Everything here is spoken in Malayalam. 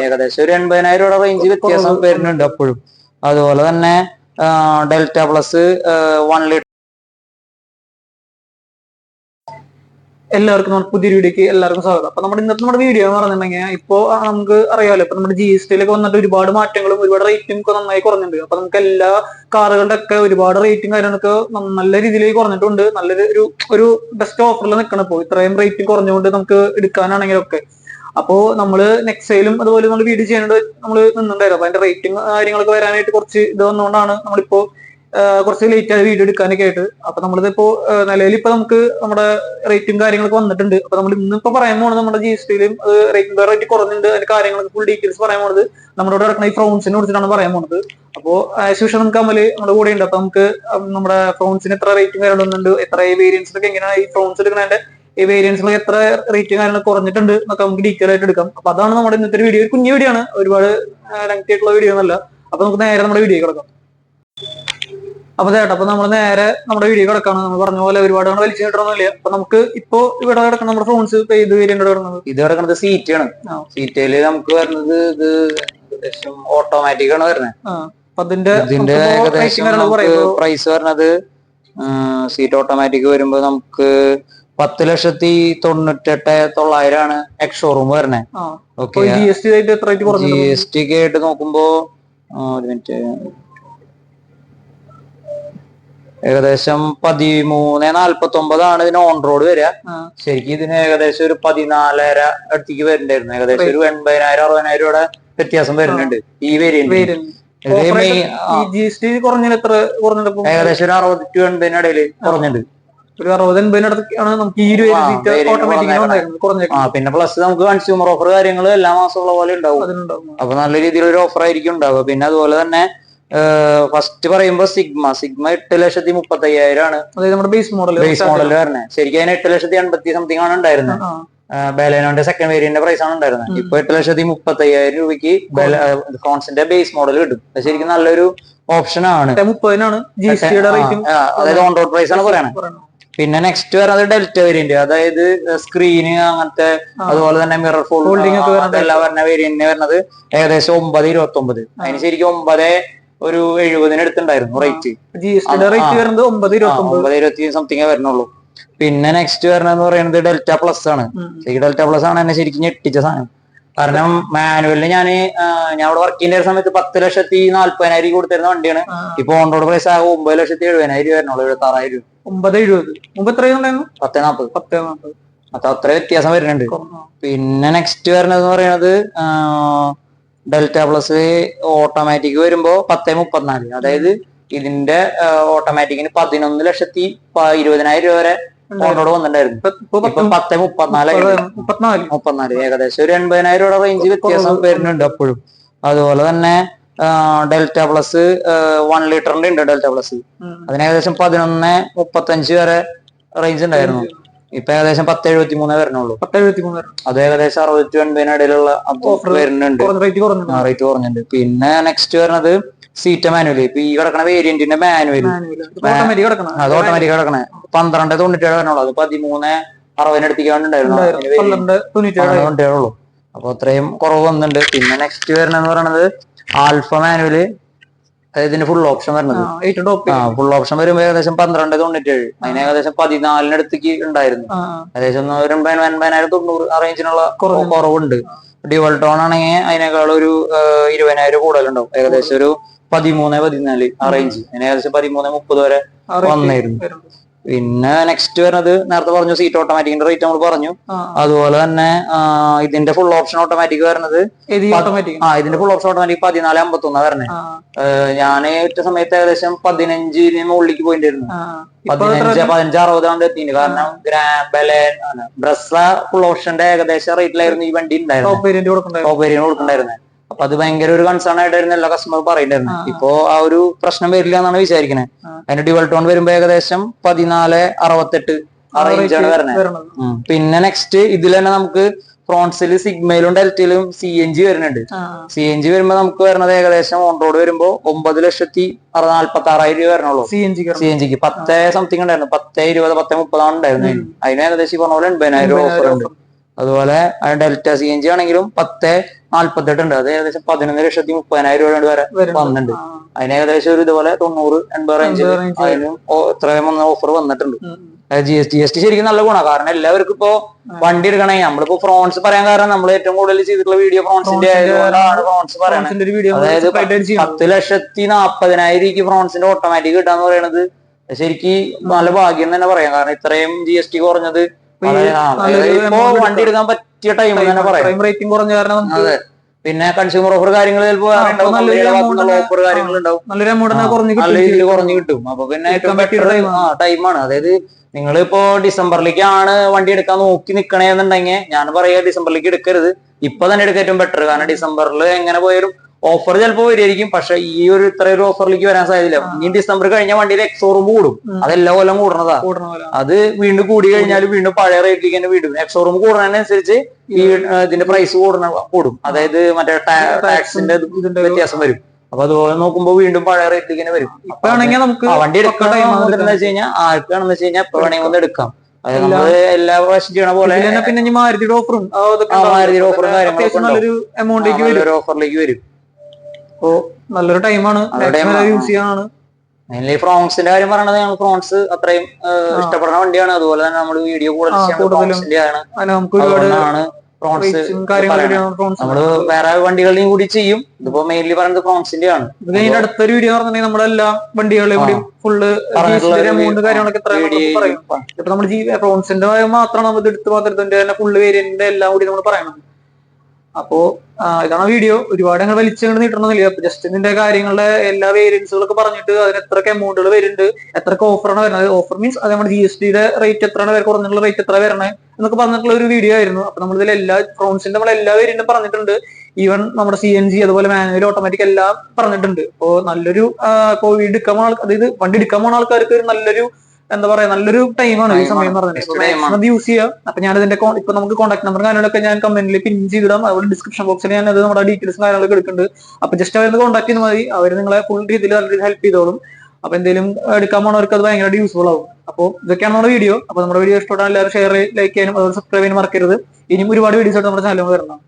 ഏകദേശം ഒരു 80,000 രൂപ റേഞ്ച് വ്യത്യാസം വരുന്നുണ്ട് അപ്പോഴും. അതുപോലെ തന്നെ ഡെൽറ്റ പ്ലസ് 1 ലിറ്റർ. എല്ലാവർക്കും നമ്മുടെ പുതിയ വീഡിയോക്ക് എല്ലാവർക്കും സ്വാഗതം. അപ്പൊ നമ്മുടെ വീഡിയോ എന്ന് പറഞ്ഞിട്ടുണ്ടെങ്കിൽ ഇപ്പൊ നമുക്ക് അറിയാമല്ലോ, ഇപ്പൊ നമ്മുടെ GST വന്നിട്ട് ഒരുപാട് മാറ്റങ്ങളും ഒരുപാട് റേറ്റും ഒക്കെ നന്നായി കുറഞ്ഞിട്ടുണ്ട്. അപ്പൊ നമുക്ക് എല്ലാ കാറുകളുടെ ഒക്കെ ഒരുപാട് റേറ്റും കാര്യങ്ങളൊക്കെ നല്ല രീതിയിലേക്ക് കുറഞ്ഞിട്ടുണ്ട്. നല്ലൊരു ഒരു ബെസ്റ്റ് ഓഫറിൽ നിൽക്കണം. ഇപ്പോൾ ഇത്രയും റേറ്റ് കുറഞ്ഞുകൊണ്ട് നമുക്ക് എടുക്കാനാണെങ്കിലും ഒക്കെ. അപ്പോ നമ്മള് നെക്സയിലും അതുപോലെ നമ്മൾ വീഡിയോ ചെയ്യാനായിട്ട് നമ്മൾ നിന്നുണ്ടായിരുന്നു. അപ്പൊ അതിന്റെ റേറ്റിംഗ് കാര്യങ്ങളൊക്കെ വരാനായിട്ട് കുറച്ച് ഇത് വന്നുകൊണ്ടാണ് നമ്മളിപ്പോ കുറച്ച് ലേറ്റ് ആയി വീഡിയോ എടുക്കാനൊക്കെ ആയിട്ട്. അപ്പൊ നമ്മളിതിപ്പോ നിലവിൽ ഇപ്പൊ നമുക്ക് നമ്മുടെ റേറ്റും കാര്യങ്ങളൊക്കെ വന്നിട്ടുണ്ട്. അപ്പൊ നമ്മൾ ഇന്നിപ്പോ പറയാൻ പോകുന്നത് നമ്മുടെ GSTയിലും റേറ്റ് കുറഞ്ഞിട്ടുണ്ട്. അതിന്റെ കാര്യങ്ങളൊക്കെ ഫുൾ ഡീറ്റെയിൽസ് പറയാൻ പോകുന്നത് നമ്മുടെ ഇവിടെ നടക്കുന്ന ഈ ഫ്രോൺസിനെ കുറിച്ചിട്ടാണ് പറയാൻ പോകുന്നത്. അപ്പോ ആസ് യൂഷ്വൽ നമുക്ക് അമല് നമ്മുടെ കൂടെ ഉണ്ട്. അപ്പൊ നമുക്ക് നമ്മുടെ ഫ്രോൺസിന് എത്ര റേറ്റും കാര്യങ്ങളുണ്ട്, എത്ര വേരിയൻസിലൊക്കെ എങ്ങനെയാണ് ഈ ഫ്രോൺസ് എടുക്കുന്നതിന്റെ ഈ വേരിയൻസിലൊക്കെ എത്ര റേറ്റും കാര്യങ്ങളൊക്കെ കുറഞ്ഞിട്ടുണ്ട് എന്നൊക്കെ നമുക്ക് ഡീറ്റെയിൽ ആയിട്ട് എടുക്കാം. അപ്പൊ അതാണ് നമ്മുടെ ഇന്നത്തെ വീഡിയോ. ഒരു കുഞ്ഞു വീഡിയോ ആണ്, ഒരുപാട് ലെങ്തി ആയിട്ടുള്ള വീഡിയോ ഒന്നല്ല. അപ്പൊ നമുക്ക് നേരെ നമ്മുടെ വീഡിയോ കിടക്കാം. അപ്പൊ ചേട്ടാ, അപ്പൊ നമ്മൾ നേരെ നമ്മുടെ വീഡിയോ കിടക്കാണ്. നമ്മൾ പറഞ്ഞ പോലെ ഒരുപാട് വലിച്ചു കിട്ടണമെന്നില്ല. അപ്പൊ നമുക്ക് ഇപ്പൊ ഇവിടെ കിടക്കണം നമ്മുടെ ഫോൺസ് ഏത് വേരിയന്റ് കിടക്കുന്നത്? ഇത് കിടക്കുന്നത് സീറ്റ് ആണ്. സീറ്റയില് നമുക്ക് വരുന്നത് ഇത് ഏകദേശം ഓട്ടോമാറ്റിക് ആണ് വരുന്നത്. അപ്പൊ ഇതിന്റെ ഏകദേശം പ്രൈസ് വരുന്നത് സീറ്റ് ഓട്ടോമാറ്റിക് വരുമ്പോ നമുക്ക് 10,98,900 ആണ് എക്സ് ഷോറൂം വരണേ. ഓക്കെ, GST ഒക്കെ ആയിട്ട് നോക്കുമ്പോ ഒരു മിനിറ്റ്, ഏകദേശം 13,49 ആണ് ഇതിന് ഓൺ റോഡ് വരിക. ശരിക്കും ഇതിന് ഏകദേശം ഒരു 14,500 അടുത്തേക്ക് വരുന്നുണ്ടായിരുന്നു. ഏകദേശം ഒരു 80,000-60,000 രൂപയുടെ വ്യത്യാസം വരുന്നുണ്ട് ഈ വേരിയന്റ്. ഏകദേശം ഒരു 60 to 80 ഇടയിൽ കുറഞ്ഞിട്ടുണ്ട്. ഒരു 60-80 നമുക്ക് ഈ പിന്നെ പ്ലസ് നമുക്ക് കൺസ്യൂമർ ഓഫർ കാര്യങ്ങൾ എല്ലാ മാസമുള്ള പോലെ ഉണ്ടാവും. അപ്പൊ നല്ല രീതിയിലൊരു ഓഫർ ആയിരിക്കും ഉണ്ടാവുക. പിന്നെ അതുപോലെ തന്നെ ഫസ്റ്റ് പറയുമ്പോ സിഗ്മ 8,35,000 ആണ് നമ്മുടെ ബേസ് മോഡൽ വരണേ. ശരിക്കും അതിന് 8,80,000 സംതിങ് ആണ് ഉണ്ടായിരുന്നത്. ബലേനോന്റെ സെക്കൻഡ് വേരിയന്റിന്റെ പ്രൈസ് ആണ് ഉണ്ടായിരുന്നത്. ഇപ്പൊ 8,35,000 രൂപയ്ക്ക് ഫ്രോൺസിന്റെ ബേസ് മോഡൽ കിട്ടും. ശരിക്കും നല്ലൊരു ഓപ്ഷൻ ആണ്. 30-നാണ് അതായത് ഓൺ റോഡ് പ്രൈസ് ആണ് പറയണത്. പിന്നെ നെക്സ്റ്റ് വരുന്നത് ഡെൽറ്റ വേരിയന്റ്, അതായത് സ്ക്രീന് അങ്ങനത്തെ അതുപോലെ തന്നെ മിറർ ഫോൾഡിംഗ് ഒക്കെ എല്ലാം വരുന്ന വേരിയന്റിന് വരുന്നത് ഏകദേശം 9,29. അതിന് ശരിക്കും 9,70 എടുത്തുണ്ടായിരുന്നു റേറ്റ്. 9,20 സംതിങ് വരുന്നുള്ളൂ. പിന്നെ നെക്സ്റ്റ് വരണെന്ന് പറയുന്നത് ഡെൽറ്റ പ്ലസ് ആണ്. ഈ ഡെൽറ്റ പ്ലസ് ആണ് എന്നെ ശരിക്കും ഞെട്ടിച്ച സാധനം. കാരണം മാനുവലിന് ഞാൻ അവിടെ വർക്ക് ചെയ്യുന്ന സമയത്ത് 10,40,000 കൊടുത്തിരുന്ന വണ്ടിയാണ്. ഇപ്പൊ ഓൺ റോഡ് പ്രൈസ് ആകെ 9,70,000 വരുന്നുള്ളൂ. 76,000. 9,70 അത്ര വ്യത്യാസം വരുന്നുണ്ട്. പിന്നെ നെക്സ്റ്റ് വരുന്നത് പറയുന്നത് ഡെൽറ്റ പ്ലസ് ഓട്ടോമാറ്റിക് വരുമ്പോ 10,34. അതായത് ഇതിന്റെ ഓട്ടോമാറ്റിക്കിന് 11,20,000 രൂപ വരെ ഓണോട് വന്നിട്ടുണ്ടായിരുന്നു. ഇപ്പൊ 10,34. ഏകദേശം ഒരു 80,000 രൂപ റേഞ്ച് വ്യത്യാസം വരുന്നുണ്ട് അപ്പോഴും. അതുപോലെ തന്നെ ഡെൽറ്റ പ്ലസ് 1 ലിറ്ററിന്റെ ഉണ്ട്. ഡെൽറ്റ പ്ലസ് അതിന് ഏകദേശം 11,35 വരെ റേഞ്ച് ഉണ്ടായിരുന്നു. ഇപ്പൊ ഏകദേശം 10,73 വരണുള്ളൂ. അത് ഏകദേശം 60 to 80 ഇടയിലുള്ള വരുന്നുണ്ട്. റേറ്റ് കുറഞ്ഞിട്ടുണ്ട്. പിന്നെ നെക്സ്റ്റ് വരുന്നത് സീറ്റ് മാനുവൽ. ഇപ്പൊ ഈ കിടക്കണ വേരിയന്റിന്റെ മാനുവൽ അത് ഓട്ടോമാറ്റിക് കിടക്കണേ 12,97 വരണുള്ളൂ. അത് 13,60 അടുത്തേക്കാണ് ഉണ്ടായിരുന്നു. അപ്പൊ അത്രയും കുറവ് വന്നിട്ടുണ്ട്. പിന്നെ നെക്സ്റ്റ് വരണെന്ന് പറയുന്നത് ആൽഫ മാനുവല്. ഇതിന്റെ ഫുൾ ഓപ്ഷൻ വരുന്നത് ഫുൾ ഓപ്ഷൻ വരുമ്പോ ഏകദേശം 12,97. അതിന് ഏകദേശം 14 അടുത്തേക്ക് ഉണ്ടായിരുന്നു. ഏകദേശം 80,000-90,000 ആ റേഞ്ചിനുള്ള കുറവുണ്ട്. ഡ്യുവൽ ടോൺ ആണെങ്കിൽ അതിനേക്കാൾ ഒരു 20,000 കൂടുതലുണ്ടാവും. ഏകദേശം ഒരു 13-14 ആ റേഞ്ച്. അതിന് ഏകദേശം 13-30 വരെ വന്നായിരുന്നു. പിന്നെ നെക്സ്റ്റ് വരുന്നത് നേരത്തെ പറഞ്ഞു സീറ്റ് ഓട്ടോമാറ്റിക്കിന്റെ റേറ്റ് നമ്മൾ പറഞ്ഞു. അതുപോലെ തന്നെ ഇതിന്റെ ഫുൾ ഓപ്ഷൻ ഓട്ടോമാറ്റിക് വരുന്നത് ഇതിന്റെ ഫുൾ ഓപ്ഷൻ ഓട്ടോമാറ്റിക് 14,51 വരണേ. ഞാൻ ഏറ്റ സമയത്ത് ഏകദേശം 15 മുകളിലേക്ക് പോയിട്ടായിരുന്നു. 15-60 എത്തിയിട്ടുണ്ട്. കാരണം ബ്രസ്ല ഫുൾ ഓപ്ഷന്റെ ഏകദേശം റേറ്റിലായിരുന്നു ഈ വണ്ടി ഉണ്ടായിരുന്നു. ടോപ്പ് വേരിയന്റ് കൊടുക്കണ്ടായിരുന്നത്. അപ്പൊ അത് ഭയങ്കര ഒരു കൺസേൺ ആയിട്ടായിരുന്നു എല്ലാ കസ്റ്റമർ പറയുണ്ടായിരുന്നു. ഇപ്പോ ആ ഒരു പ്രശ്നം വരില്ല എന്നാണ് വിചാരിക്കുന്നത്. അതിന്റെ ഡ്യുവൽ ടോൺ വരുമ്പോ ഏകദേശം 14,68 ആ റേഞ്ചാണ് വരുന്നത്. പിന്നെ നെക്സ്റ്റ് ഇതിൽ തന്നെ നമുക്ക് ഫ്രോൺസിൽ സിഗ്മയിലും ഡെൽറ്റയിലും CNG വരുന്നുണ്ട്. CNG വരുമ്പോ നമുക്ക് വരുന്നത് ഏകദേശം ഓൺ റോഡ് വരുമ്പോ 9,46,000 രൂപ വരണുള്ളൂ. CNGക്ക് 10 സംതിങ് ഉണ്ടായിരുന്നു. 10-20, 10-30 ഉണ്ടായിരുന്നു. അതിന് ഏകദേശം പറഞ്ഞ പോലെ 80,000 ഓഫർ ഉണ്ട്. അതുപോലെ ഡെൽറ്റ CNG ആണെങ്കിലും 1048 ഉണ്ട്. അത് ഏകദേശം 11,30,000 വരെ വന്നിട്ടുണ്ട്. അതിന് ഏകദേശം ഒരു ഇതുപോലെ 90-80 റേഞ്ചിൽ അതിനും ഇത്രയും ഓഫർ വന്നിട്ടുണ്ട്. GST ശരിക്കും നല്ല ഗുണമാണ്. കാരണം എല്ലാവർക്കും ഇപ്പോ വണ്ടി എടുക്കണേ, നമ്മളിപ്പോ ഫ്രോൺസ് പറയാൻ കാരണം നമ്മൾ ഏറ്റവും കൂടുതൽ ചെയ്തിട്ടുള്ള വീഡിയോ ഫ്രോൺസിന്റെ ആയതുകൊണ്ടാണ് ഫ്രോൺസ് പറയുന്നത്. അതായത് 10,40,000 ഫ്രോൺസിന്റെ ഓട്ടോമാറ്റിക് കിട്ടാന്ന് പറയുന്നത് ശരിക്കും നല്ല ഭാഗ്യം തന്നെ പറയാം. കാരണം ഇത്രയും GST കുറഞ്ഞത് ഇപ്പോ വണ്ടി എടുക്കാൻ പറ്റിയ ടൈം തന്നെ പറയാം. റേറ്റിംഗ് കുറഞ്ഞ കാരണം. അതെ, പിന്നെ കൺസ്യൂമർ ഓഫർ കാര്യങ്ങൾ ചിലപ്പോൾ ഓഫർ കാര്യങ്ങളുണ്ടാവും, നല്ലൊരു എമൗണ്ട് നല്ല രീതിയിൽ കുറഞ്ഞു കിട്ടും. അപ്പൊ പിന്നെ ഏറ്റവും ബെറ്റർ ടൈമാണ്. അതായത് നിങ്ങളിപ്പോ ഡിസംബറിലേക്കാണ് വണ്ടി എടുക്കാൻ നോക്കി നിക്കണേന്നുണ്ടെങ്കിൽ ഞാൻ പറയാ ഡിസംബറിലേക്ക് എടുക്കരുത്, ഇപ്പൊ തന്നെ എടുക്കാൻ ഏറ്റവും ബെറ്റർ. കാരണം ഡിസംബറിൽ എങ്ങനെ പോയാലും ഓഫർ ചിലപ്പോൾ വരുമായിരിക്കും, പക്ഷെ ഈ ഒരു ഇത്രയൊരു ഓഫറിലേക്ക് വരാൻ സാധ്യതയില്ല. ഇനി ഡിസംബർ കഴിഞ്ഞ വണ്ടിയുടെ എക്സോറൂം കൂടും, അതെല്ലാ കൊല്ലം കൂടണതാ. അത് വീണ്ടും കൂടി കഴിഞ്ഞാൽ വീണ്ടും പഴയ റേറ്റിലേക്ക് തന്നെ വിടും. എക്സോറൂം കൂടുന്നതിനനുസരിച്ച് ഈ ഇതിന്റെ പ്രൈസ് കൂടും. അതായത് മറ്റേ ടാക്സിന്റെ വ്യത്യാസം വരും. അപ്പൊ അതുപോലെ നോക്കുമ്പോ വീണ്ടും പഴയ റേറ്റിലേക്ക് തന്നെ വരും. ഇപ്പാണെങ്കിൽ നമുക്ക് വണ്ടി എടുക്കാൻ വെച്ച് കഴിഞ്ഞാൽ ആർക്കാണെന്ന് വെച്ച് കഴിഞ്ഞാൽ എപ്പോ വേണമെങ്കിൽ ഒന്ന് എടുക്കാം. അതായത് നമ്മള് എല്ലാ പ്രാവശ്യം ചെയ്യണ പോലെ പിന്നെ മാരുതിയുടെ ഓഫറും കാര്യങ്ങളൊക്കെ നല്ലൊരു എമൗണ്ടിലേക്ക് ഓഫറിലേക്ക് വരും. അപ്പോ നല്ലൊരു ടൈമാണ്, യൂസ് ചെയ്യാനാണ്. മെയിൻലി ഫ്രോൺസിന്റെ കാര്യം പറയണത്, ഞങ്ങൾ ഫ്രോൺസ് അത്രയും ഇഷ്ടപ്പെടുന്ന വണ്ടിയാണ്. അതുപോലെ തന്നെ നമ്മൾ വീഡിയോ നമ്മള് വേറെ വണ്ടികളുടെയും കൂടി ചെയ്യും. ഇതിപ്പോ മെയിൻലി പറയുന്നത് ഫ്രോൺസിന്റെ ആണ്. അടുത്തൊരു വീഡിയോ പറഞ്ഞിട്ടുണ്ടെങ്കിൽ നമ്മളെല്ലാ വണ്ടികളുടെയും കൂടി ഫുള്ള് എമൗണ്ട് കാര്യങ്ങളൊക്കെ പറയും. ഇപ്പൊ നമ്മൾ ഫ്രോൺസിന്റെ മാത്രമാണ് നമ്മൾ എടുത്ത് മാത്രത്തിന്റെ തന്നെ ഫുള്ള് വേരിയന്റിന്റെ എല്ലാം കൂടി നമ്മൾ പറയണം. അപ്പോ ഇതാണ് വീഡിയോ. ഒരുപാട് ഞങ്ങൾ വലിച്ചുകൊണ്ട് നീട്ടണമെന്നില്ല. ജസ്റ്റ് ഇതിന്റെ കാര്യങ്ങളുടെ എല്ലാ വേരിയൻസുകളൊക്കെ പറഞ്ഞിട്ട് അതിന് എത്രയൊക്കെ എമൗണ്ടുകൾ വരുന്നുണ്ട്, എത്രയൊക്കെ ഓഫറാണ് വരുന്നത്. ഓഫർ മീൻസ് അത് നമ്മുടെ GSTയുടെ റേറ്റ് എത്രയാണ്, കുറഞ്ഞുള്ള റേറ്റ് എത്ര വരണേ എന്നൊക്കെ പറഞ്ഞിട്ടുള്ള ഒരു വീഡിയോ ആയിരുന്നു. അപ്പൊ നമ്മളിതിൽ ഫ്രോൺസിന്റെ നമ്മൾ എല്ലാ വേരിയന്റും പറഞ്ഞിട്ടുണ്ട്. ഈവൻ നമ്മുടെ CNG അതുപോലെ മാനുവൽ ഓട്ടോമാറ്റിക് എല്ലാം പറഞ്ഞിട്ടുണ്ട്. അപ്പോ നല്ലൊരു അതായത് വണ്ടി എടുക്കാൻ പോകുന്ന ആൾക്കാർക്ക് ഒരു നല്ലൊരു എന്താ പറയാ നല്ലൊരു ടൈമാണ് ഈ സമയം എന്ന് പറഞ്ഞത്. അത് യൂസ് ചെയ്യാം. അപ്പൊ ഞാൻ ഇതിന്റെ ഇപ്പൊ നമുക്ക് കോൺടാക്ട് നമ്പർ കാര്യങ്ങളൊക്കെ ഞാൻ കമന്റിൽ പിൻ ചെയ്തിടാം. അതുപോലെ ഡിസ്ക്രിപ്ഷൻ ബോക്സിൽ ഞാൻ അത് നമ്മുടെ ഡീറ്റെയിൽസും കാര്യങ്ങളൊക്കെ എടുക്കുന്നുണ്ട്. അപ്പൊ ജസ്റ്റ് അവരെ കോൺടാക്ട് ചെയ്താൽ മതി, അവർ നിങ്ങളെ ഫുൾ രീതിയിൽ ഹെൽപ്പ് ചെയ്തോളും. അപ്പൊ എന്തെങ്കിലും എടുക്കാൻ പോണവർക്ക് അത് ഭയങ്കരമായിട്ട് യൂസ്ഫുൾ ആവും. അപ്പോൾ ഇതൊക്കെയാണ് നമ്മുടെ വീഡിയോ. അപ്പൊ നമ്മുടെ വീഡിയോ ഇഷ്ടപ്പെട്ടാൽ എല്ലാവരും ഷെയർ, ലൈക്ക് ചെയ്യാനും അതുപോലെ സബ്സ്ക്രൈബ് ചെയ്യാനും മറക്കരുത്. ഇനിയും ഒരുപാട് വീഡിയോസ് ആയിട്ട് നമ്മുടെ ചാനലിൽ വരണം.